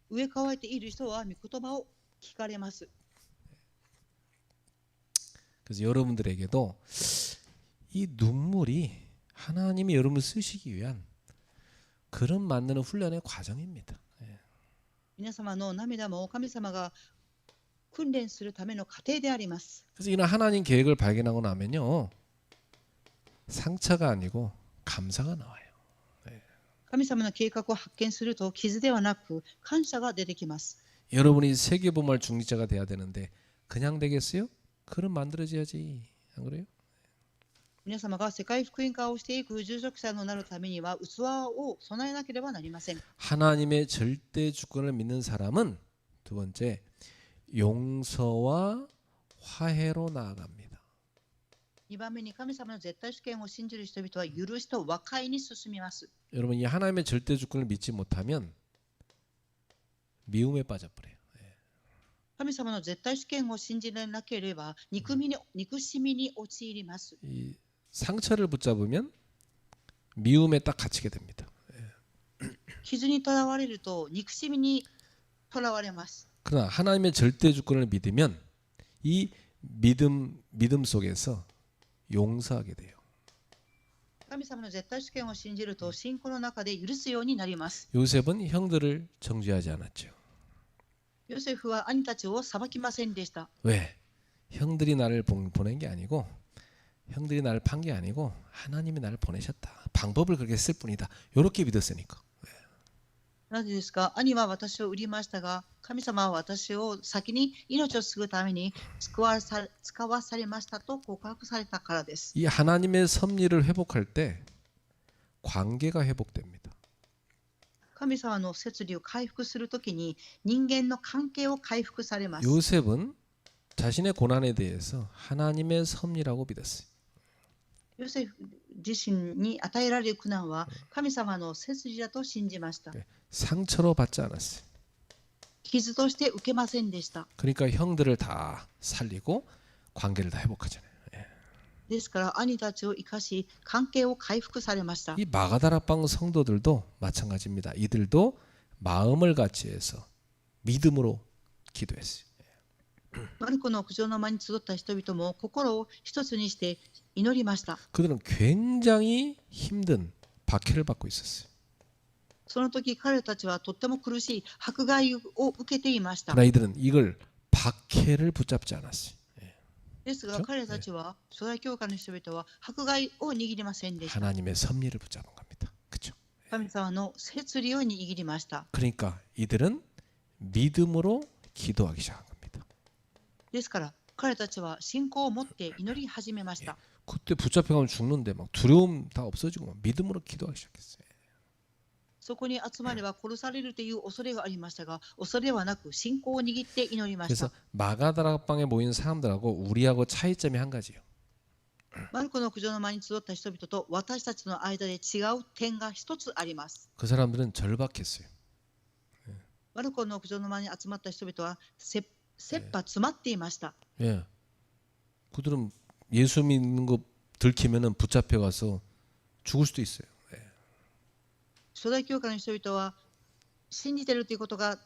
上乾いている人は御言葉を聞かれます。 그래서 여러분들에게도 이 눈물이 하나님이 여러분을 쓰시기 위한 그런 만드는 훈련의 과정입니다. 皆様の涙も神様が訓練するための過程であります。 그래서 이런 하나님 계획을 발견하고 나면요, 상처가 아니고 감사가 나와요. 神様の計画を発見すると傷ではなく感謝が出てきます。 여러분이 세계보말 중립자가 돼야 되는데 그냥 되겠어요? 그럼 만들어져야지. 안 그래요? 皆様が世界福音化をしていく住職者のなるためには器を備えなければなりません。 하나님의 절대 주권을 믿는 사람은 두 번째, 용서와 화해로 나아갑니다. 2番目に神様の絶対主権を信じる人々は許しと和解に進みます。 여러분, 이 하나님의 절대 주권을 믿지 못하면 미움에 빠져버려요. 神様の絶対主権を信じなければ憎しみに陥ります。 이 상처를 붙잡으면 미움에 딱 갇히게 됩니다. 傷にとらわれると憎しみにとらわれます。 그러나 하나님의 절대 주권을 믿으면 이 믿음 속에서 용서하게 돼요. 神様の絶対主権を信じると信仰の中で許すようになります。 요셉은 형들을 정죄하지 않았죠. ヨセフは兄たちを裁きませんでした。 왜? 형들이 나를 보낸 게 아니고, 형들이 나를 판 게 아니고 하나님이 나를 보내셨다. 방법을 그렇게 쓸 뿐이다. 이렇게 믿었으니까. なぜですか？兄は私を売りましたが、神様は私を先に命を救うために使わされましたと告白されたからです。 이 하나님의 섭리를 회복할 때 관계가 회복됩니다. 神様の摂理を回復するときに人間の関係を回復されます。 요셉은 자신의 고난에 대해서 하나님의 섭리라고 믿었어요. ヨセフ自身に与えられる苦難は神様の摂理だと信じました。 상처로 받지 않았어요. 傷として受けませんでした。 그러니까 형들을 다 살리고 관계를 다 회복하잖아요. ですから兄たちを生かし関係を回復されました。 이 마가다락방 성도들도 마찬가지입니다. 이들도 마음을 같이 해서 믿음으로 기도했어요. マルコの屋上の間に集った人々も心を一つにして祈りました。 그들은 굉장히 힘든 박해를 받고 있었어요. その時彼たちはとっても苦しい迫害を受けていました。 그러나 이들은 이걸 박해를 붙잡지 않았어요. ですが彼たちは初代教会の人々は迫害を握りませんでした。 하나님의 섭리를 붙잡은 겁니다. 그렇죠? 神様の摂理を握りました。 그러니까 이들은 믿음으로 기도하기 시작한 겁니다. ですから彼たちは信仰を持って祈り始めました。 그때 붙잡혀가면 죽는데 막 두려움 다 없어지고 막 믿음으로 기도하기 시작했어요. そこに集まれば殺されるという恐れがありましたが、恐れはなく信仰を握って祈りました。 그래서 마가다락방에 모인 사람들하고 우리하고 차이점이 한 가지예요. マルコの屋上の間に集った人々と私たちの間で違う点が一つあります。 그 사람들은 절박했어요. マルコの屋上の間に集まった人々は切羽詰まっていました。 예, 그들은 예수 믿는 거 들키면은 붙잡혀가서 죽을 수도 있어요. 初代教会の人々は信じているということが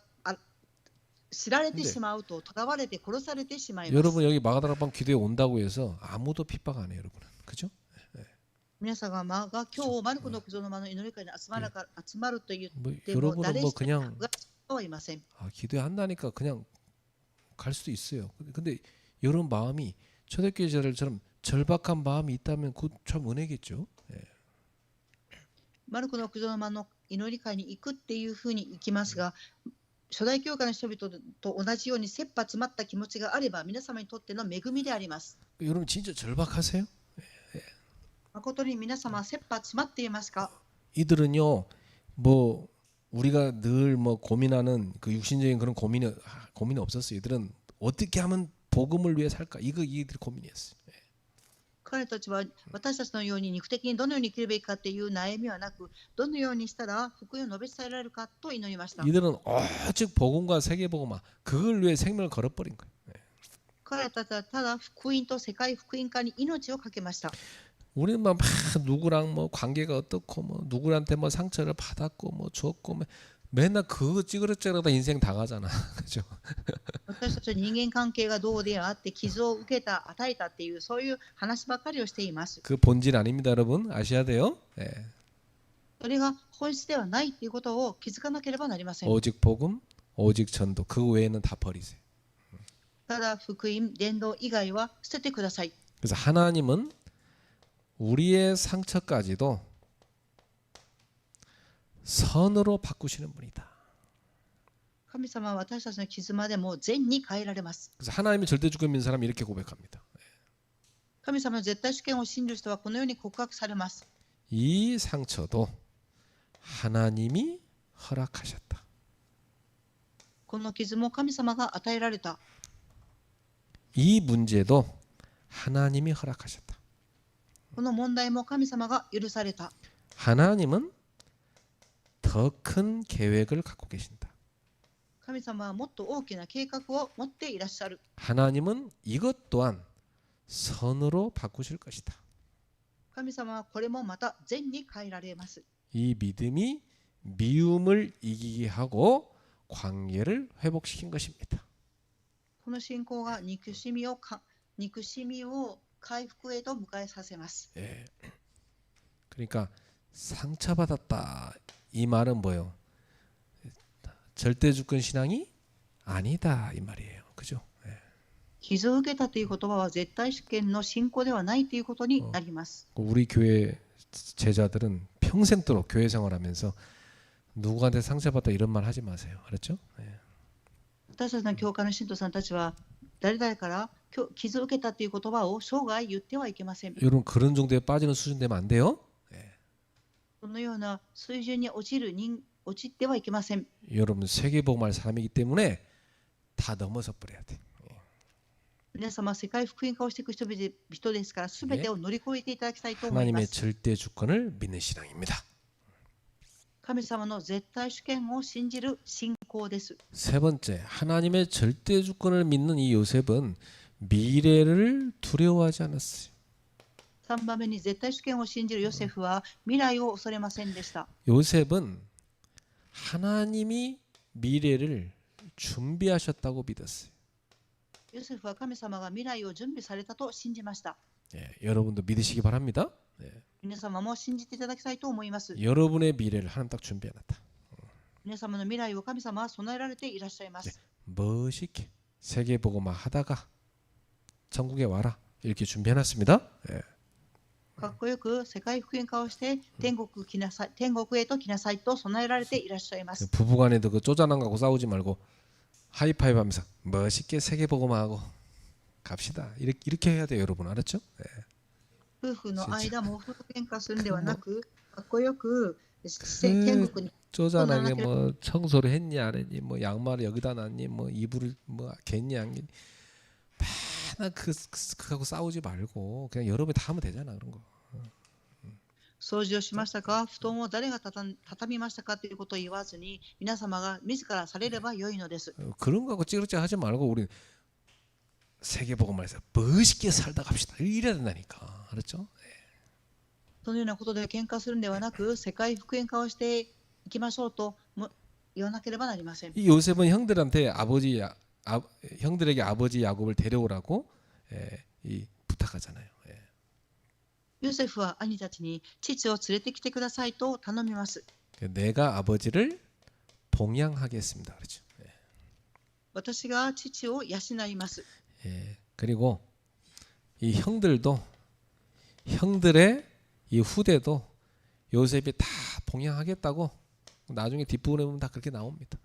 知られてしまうと囚われて殺されてしまいます。 여러분 여기 마가다락방 기도에 온다고 해서 아무도 핍박 안 해요, 여러분은. 그죠? 皆様が今日マルコの屋上の間の祈り会に集まると言っ 뭐 ても 여러분은 誰 뭐 一人 그냥 はいません。 기도에 한다니까 그냥 갈 수도 있어요. 근데 이런 마음이 초대교회 저들처럼 절박한 마음이 있다면 그거 참 은혜겠죠. マルコの屋上の間の祈り会に行くっていうふうに行きますが、初代教会の人々と同じように切羽詰まった気持ちがあれば皆様にとっての恵みであります。 여러분 진짜 절박하세요? 誠に皆様切羽詰まっていますか？ 이들은요, 뭐 우리가 늘 뭐 고민하는 그 육신적인 그런 고민이 없었어요. 이들은 어떻게 하면 복음을 위해 살까? 이들의 고민이었어요. 彼たちは私たちのように肉的にどのように生きるべきかっていう悩みはなく、どのようにしたら福音を述べ伝えられるかと祈りました。 이들은 오직 복음과 세계복음화 그걸 위해 생명을 걸어버린 거예요. 彼たちはただ福音と世界福音化に命を懸けました。 우리는 막 누구랑 뭐 관계가 어떻고 뭐 누구한테 뭐 상처를 받았고 뭐 줬고 뭐 맨날 그거 찌그러져라다 인생 다 가잖아. 그죠? 私たちは人間関係がどうであって傷を受けた、与えたっていうそういう話ばかりをしています。 그 본질 아닙니다, 여러분. 아셔야 돼요. 예. それが本質ではないっていうことを気づかなければなりません。 오직 복음, 오직 전도. 그 외에는 다 버리세요. ただ福音、伝道以外は捨ててください。 그래서 하나님은 우리의 상처까지도 선으로 바꾸시는 분이다. 神様は私たちの傷までも善に変えられます。 그래서 하나님의 절대 주권 믿는 사람이 이렇게 고백합니다. 神様の絶対主権を信じる人はこのように告白されます。 이 상처도 하나님이 허락하셨다. この傷も神様が与えられた。 이 문제도 하나님이 허락하셨다. この問題も神様が許された。 하나님은 더 큰 계획을 갖고 계신다. 神様はもっと大きな計画を持っていらっしゃる。 하나님은 이것 또한 선으로 바꾸실 것이다. 神様はこれもまた善に変えられます。 이 믿음이 미움을 이기게 하고 관계를 회복시킨 것입니다. この信仰が憎しみを回復へと迎えさせます。 예. 그러니까 상처받았다 이 말은 뭐예요? 절대 주권 신앙이 아니다 이 말이에요. 그죠? 예. 傷を受けたという言葉は絶対主権の信仰ではないということになります。 우리 교회 제자들은 평생도록 교회 생활하면서 누구한테 상처받다 이런 말 하지 마세요. 알았죠? 예. 私たちの教会の信徒さんたちは誰々から傷を受けたという言葉を生涯言ってはいけません。 여러분 그런 정도에 빠지는 수준 되면 안 돼요. 예. そのような水準に落ちてはいけません。 여러분 세계복음할 사람이기 때문에 다 넘어서 버려야 돼. 皆様、世界福音化をしていく人ですから、すべてを乗り越えていただきたいと思いま 하나님의 す。 절대 주권을 믿는 신앙입니다. 神様の絶対主権を信じる信仰です。 세 번째, 하나님의 절대 주권을 믿는 이 요셉은 미래를 두려워하지 않았어요. 3番目に絶対主権を信じるヨセフは未来を恐れませんでした。 요셉은 하나님이 미래를 준비하셨다고 믿었어요. ヨセフは神様が未来を準備されたと信じました。 예, 여러분도 믿으시기 바랍니다. 예. 皆様も信じていただきたいと思います。 여러분의 미래를 하나님 딱 준비해놨다. 皆様の未来を神様は備えられていらっしゃいます。 멋있게 세계복음화 하다가 천국에 와라 이렇게 준비해놨습니다. 예. かっこよく世界福音化をして天国へと来なさいと備えられていらっしゃいます。 부부간에도 그 쪼잔한 거하고 싸우지 말고 하이파이브 하면서 멋있게 세계복음화하고 갑시다. 이렇게 해야 돼요, 여러분. 알았죠? 예. 夫婦の間も夫婦喧嘩するんではなく、かっこよく天国に 쪼잔하게 뭐 청소를 했니 안 했니 뭐 양말을 여기다 놨니 뭐 이불을 뭐 겠니 안 겠니 맨날 그하고 싸우지 말고 그냥 여러분이 다 하면 되잖아 그런 거. 掃除をしましたか、布団を誰が畳みましたかということを言わずに、皆様が自らされれば良いのです。 그런 거하고 찌그러져 하지 말고 우리 세계복음화해서 멋있게 살다 갑시다. 이래야 된다니까. 알았죠? そのようなことで喧嘩するんではなく、世界福音化をしていきましょうと言わなければなりません。 이 요셉은 형들에게 아버지 야곱을 데려오라고 부탁하잖아요. ヨセフは兄たちに父を連れてきてくださいと頼みます。 내가 아버지를 봉양하겠습니다. 그렇죠? 私が父を養います。 그리고 이 형들의 이 후대도 요셉이 다 봉양하겠다고 나중에 뒷부분에 보면 다 그렇게 나옵니다.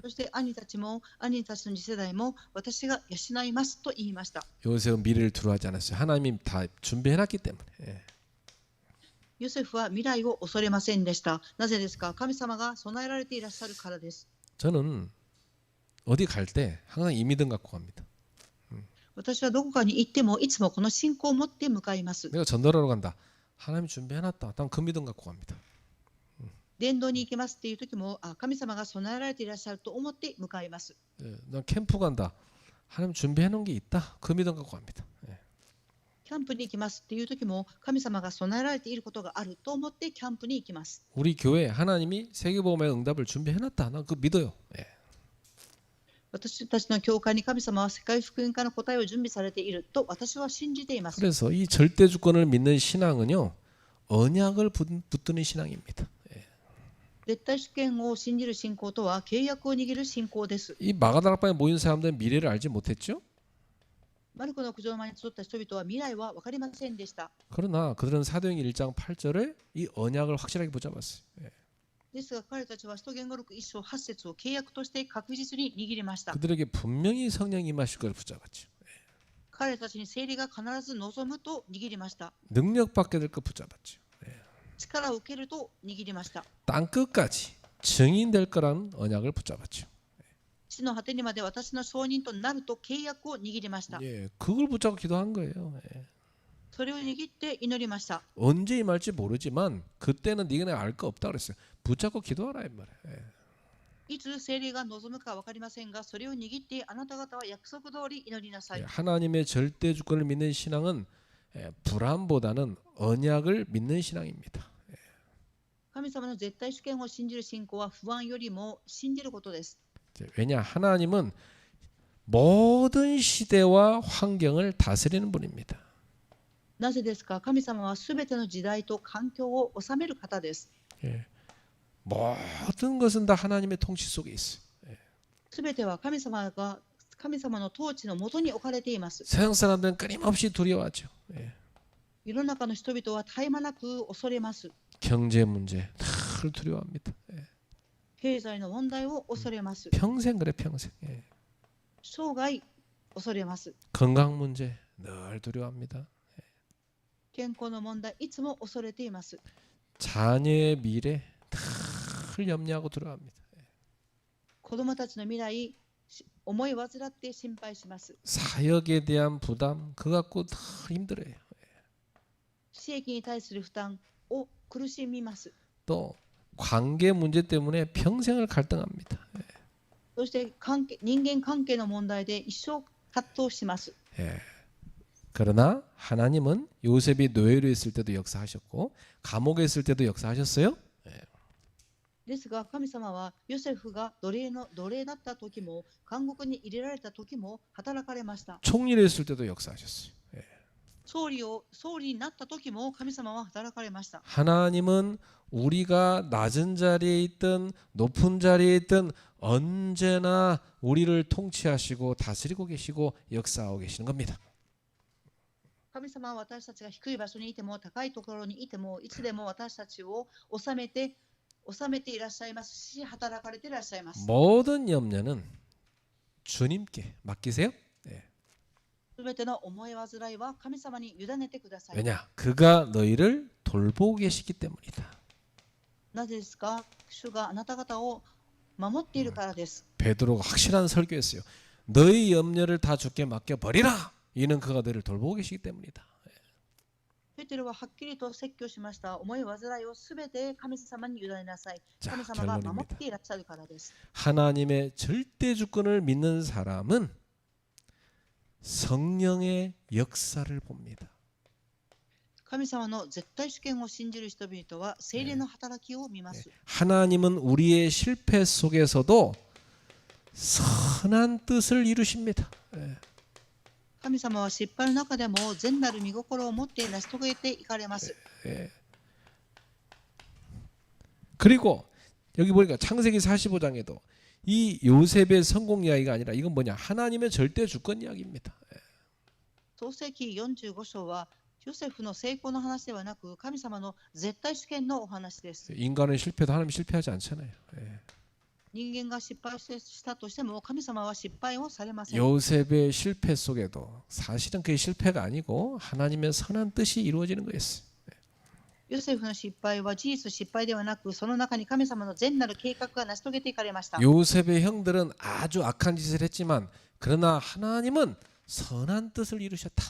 そして兄たちの次世代も私が養いますと言いました。 요셉은 미래를 두려워하지 않았어요. 하나님이 다 준비해놨기 때문에. ヨセフは未来を恐れませんでした。なぜですか？神様が備えられていらっしゃるからです。 저는 어디 갈 때 항상 이 믿음 갖고 갑니다. 私はどこかに行ってもいつもこの信仰を持って向かいます。 내가 전도하러 간다. 하나님이 준비해놨다. 난 그 믿음 갖고 갑니다. 伝道に行けますっていう時も神様が備えられていらっしゃると思って向かいます。 난 캠프 간다. 하나님 준비해놓은 게 있다. 그 믿음 갖고 갑니다. キャンプに行きますっていう時も神様が備えられていることがあると思ってキャンプに行きます。 우리 교회 하나님이 세계복음의 응답을 준비해놨다. 나 그거 믿어요. 예. 私たちの教会に神様は世界福音化の答えを準備されていると私は信じています。 그래서 이 절대 주권을 믿는 신앙은요, 언약을 붙드는 신앙입니다. 絶対主権を信じる信仰とは契約を握る信仰です。 이 마가다락방에 모인 사람들은 미래를 알지 못했죠. マルコの九条前に集った人々は未来は分かりませんでした。 그러나 그들은 사도행 1장 8절에 이 언약을 확실하게 붙잡았어요. ですが彼たちは使徒言語録1章8節を契約として確実に握りました。 그들에게 분명히 성령이 임하실 걸 붙잡았죠. 彼たちに聖霊が必ず望むと握りました。 능력 받게 될 걸 붙잡았죠. 力を受けると握りました。 땅 끝까지 증인될 거라는 언약을 붙잡았죠. 地の果てにまで私の証人となると契約を握りました。 예, 그걸 붙잡고 기도한 거예요. 예. それを握って祈りました。 언제 임할지 모르지만 그때는 네가 내가 알 거 없다 그랬어요. 붙잡고 기도하라 이 말이에요. 예. いつ聖霊が望むか分かりませんが、それを握ってあなた方は約束通り祈りなさい。 하나님의 절대 주권을 믿는 신앙은 불안보다는 언약을 믿는 신앙입니다. 神様の絶対主権を信じる信仰は不安よりも信じることです。 왜냐 하나님은 모든 시대와 환경을 다스리는 분입니다. なぜですか。神様はすべての時代と環境を治める方です。 예. 모든 것은 다 하나님의 통치 속에 있어요. すべては神様の統治のもとに置かれています。 세상 사람들은 끊임없이 두려워하죠. 예. 世の中の人々は絶え間なく恐れます。 경제 문제 늘 두려워합니다. 예. 経済の問題を恐れます。 평생 그래 평생. 예. 生涯恐れます。 건강 문제 늘 두려워합니다. 健康の問題いつも恐れています。 자녀의 미래 늘 염려하고 두려워합니다. 子供たちの未来思い患って心配します。 사역에 대한 부담 그거 갖고 늘 힘들어요. 私益に対する負担を苦しみます。 또 관계 문제 때문에 평생을 갈등합니다. そして人間関係の問題で一生葛藤します。 예. 그러나 하나님은 요셉이 노예로 있을 때도 역사하셨고 감옥에 있을 때도 역사하셨어요. ですが神様はヨセフが奴隷だった時も監獄に入れられた時も働かれました。 총리로 있을 때도 역사하셨어요. 総理になった時も神様は働かれました。 하나님은 우리가 낮은 자리에 있든 높은 자리에 있든 언제나 우리를 통치하시고 다스리고 계시고 역사하고 계시는 겁니다. 神様は私たちが低い場所にいても高いところにいてもいつでも私たちを治めていらっしゃいますし働かれていらっしゃいます。 모든 염려는 주님께 맡기세요. すべての思い煩いは神様に委ねてください。 왜냐? 그가 너희를 돌보고 계시기 때문이다. なぜですか。主があなた方を守っているからです。 베드로가 확실한 설교했어요. 너희 염려를 다 주께 맡겨 버리라. 이는 그가 너희를 돌보고 계시기 때문이다. ペテロははっきりと説教しました。思い煩いをすべて神様に委ねなさい。 자, 神様が守っ 결론입니다. ていらっしゃるからです。 하나님의 절대 주권을 믿는 사람은 성령의 역사를 봅니다. 神様の絶対主権を信じる人々は聖霊の働きを見ます。 하나님은 우리의 실패 속에서도 선한 뜻을 이루십니다. 神様は失敗の中でも善なる御心を持って成し遂げていかれます。 그리고 여기 보니까 창세기 45장에도 이 요셉의 성공 이야기가 아니라 이건 뭐냐? 하나님의 절대 주권 이야기입니다. 創世記45章はヨセフの成功の話ではなく神様の絶対主権のお話です。 인간은 실패도 하나님 실패하지 않잖아요. 人間が失敗したとしても神様は失敗をされません。 요셉의 실패 속에도 사실은 그게 실패가 아니고 하나님의 선한 뜻이 이루어지는 거였어요. ヨセフの失敗は事実失敗ではなくその中に神様の善なる計画が成し遂げていかれました。 요셉의 형들은 아주 악한 짓을 했지만 그러나 하나님은 선한 뜻을 이루셨다.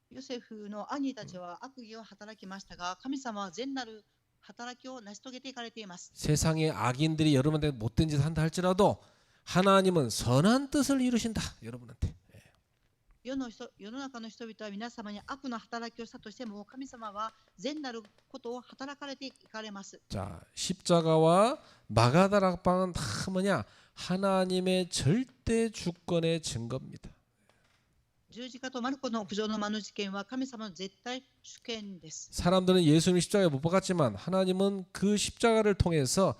ヨセフの兄たちは悪義を働きましたが神様は善なる働きを成し遂げていかれています。 세상의 악인들이 여러분한테 못된 짓을 한다 할지라도 하나님은 선한 뜻을 이루신다. 여러분한테. 世の中の人々は皆様に悪の働きをしたとしても、神様は善なることを働かれていかれます。 자, 십자가와 마가다락방은 다 뭐냐? 하나님의 절대 주권의 증거입니다. 十字架とマルコの苦情の間の事件は神様の絶対主権です。 사람들은 예수님을 십자가에 못 박았지만 하나님은 그 십자가를 통해서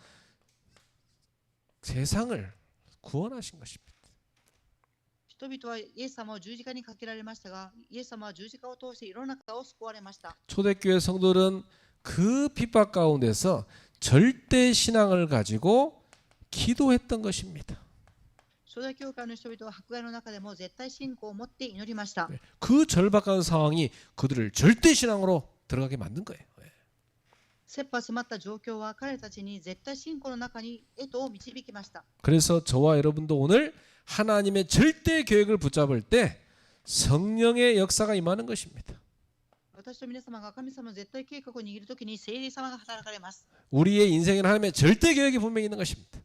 세상을 구원하신 것입니다. 人々はイエス様を十字架にかけられましたが、イエス様は十字架を通して世の中を救われました。 초대교회 성도들은 그 핍박 가운데서 절대 신앙을 가지고 기도했던 것입니다. 初代教会の人々は迫害の中でも絶対信仰を持って祈りました。 그 절박한 상황이 그들을 절대 신앙으로 들어가게 만든 거예요. 切羽詰まった状況は彼たちに絶対信仰の中にへと導きました。 그래서 저와 여러분도 오늘 하나님의 절대 계획을 붙잡을 때 성령의 역사가 임하는 것입니다. 私と皆様が神様の絶対計画を握るときに聖霊様が働かれます。 우리의 인생에는 하나님의 절대 계획이 분명히 있는 것입니다.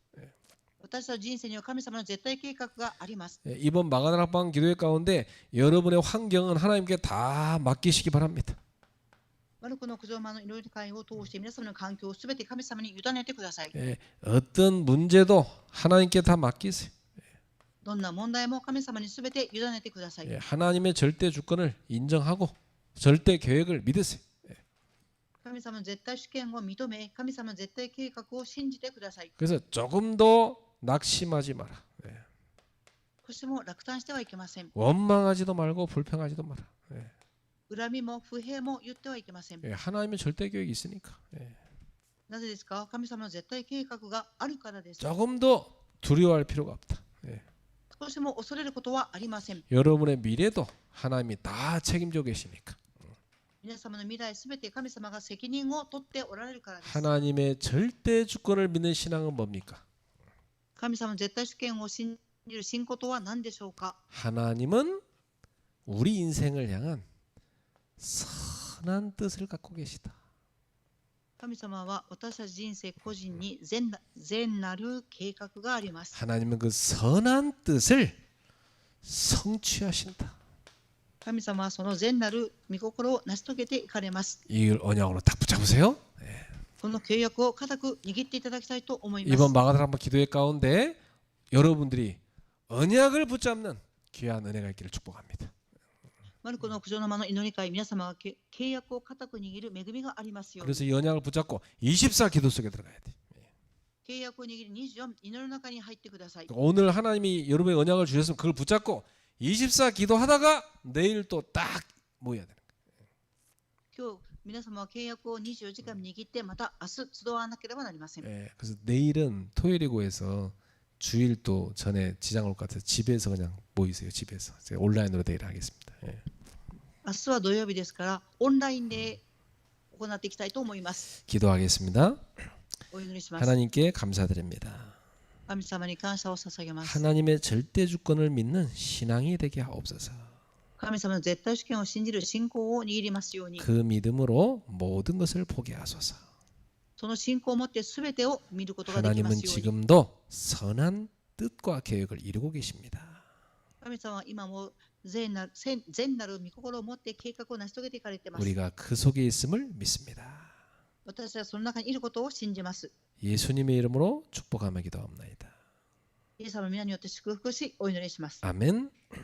私たちの人生には神様の絶対計画があります。 이번 마가다락방 기도회 가운데 여러분의 환경은 하나님께 다 맡기시기 바랍니다. マルコの苦情魔の祈り会を通して皆様の環境をすべて神様に委ねてください。 어떤 문제도 하나님께 다 맡기세요. どんな問題も神様にすべて委ねてください。 하나님의 절대 주권을 인정하고 절대 계획을 믿으세요. 神様の絶対主権を認め、神様の絶対計画を信じてください。 그래서 조금도 낙심하지 마라. 少しも落胆してはいけません。 원망하지도 말고 불평하지도 마라. 恨みも不平も言ってはいけません。 하나님의 절대 계획이 있으니까 なぜですか？神様の絶対計画があるからです。 조금도 두려워할 필요가 없다. 少しも恐れることはありません。 여러분의 미래도 하나님이 다 책임져 계시니까 皆様の未来すべて神様が責任を取っておられるからです。 하나님의 절대 주권을 믿는 신앙은 뭡니까? 神様の絶対主権を信じる信仰とは何でしょうか？ 하나님은 우리 인생을 향한 선한 뜻을 갖고 계시다. 神様は私たち人生個人に善なる計画があります。 하나님은 그 선한 뜻을 성취하신다. 神様はその善なる御心を成し遂げていかれます。 이 언약으로 딱 붙잡으세요. この契約を固く握っていただきたいと思います。 이번 마가다락방 기도회 가운데 여러분들이 언약을 붙잡는 귀한 은혜가 있기를 축복합니다. マルコの苦情の間の祈り会、皆様は契約を固く握る恵みがありますように。 그래서 이 언약을 붙잡고 24 기도 속에 들어가야 돼. 契約を握り24祈りの中に入ってください。 오늘 하나님이 여러분의 언약을 주셨으면 그걸 붙잡고 24 기도하다가 내일 또 딱 모여야 되는 거예요. 今日皆様は契約を24時間握ってまた明日集わなければなりません。 그래서 내일은 토요일이고 해서 주일도 전에 지장 올 것 같아서 집에서 그냥 모이세요. 집에서 제가 온라인으로 내일 하겠습니다. 明日は土曜日ですからオンラインで行っていきたいと思います。 기도하겠습니다. お祈りします。 하나님께 감사드립니다. 神様に感謝を捧げます。 하나님의 절대 주권을 믿는 신앙이 되게 하옵소서. 神様の絶対主権を信じる信仰を握りますように。 그 믿음으로 모든 것을 보게 하소서. その信仰を持ってすべてを見ることができま 하나님은 すように。 지금도 선한 뜻과 계획을 이루고 계십니다. 神様は今も善なる御心を持って計画を成し遂げていかれています。 우리가 그 속에 있음을 믿습니다. 私はその中にいることを信じます。 예수님의 이름으로 축복하며 기도합나이다. イエス様の皆によって祝福しお祈りします。 아멘.